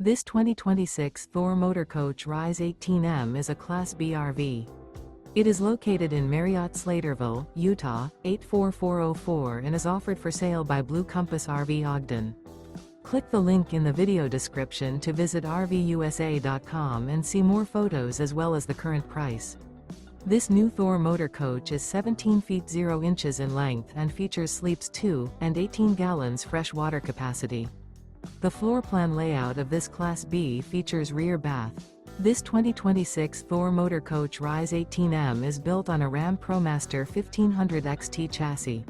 This 2026 Thor Motor Coach Rize 18M is a Class B RV. It is located in Marriott-Slaterville, Utah, 84404 and is offered for sale by Blue Compass RV Ogden. Click the link in the video description to visit RVUSA.com and see more photos as well as the current price. This new Thor Motor Coach is 17 feet 0 inches in length and features sleeps 2 and 18 gallons fresh water capacity. The floor plan layout of this Class B features rear bath. This 2026 Thor Motor Coach Rize 18M is built on a RAM Promaster 1500 XT chassis.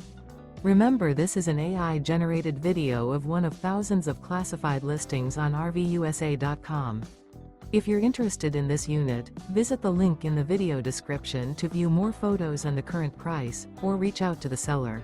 Remember, this is an AI-generated video of one of thousands of classified listings on RVUSA.com. If you're interested in this unit, visit the link in the video description to view more photos and the current price, or reach out to the seller.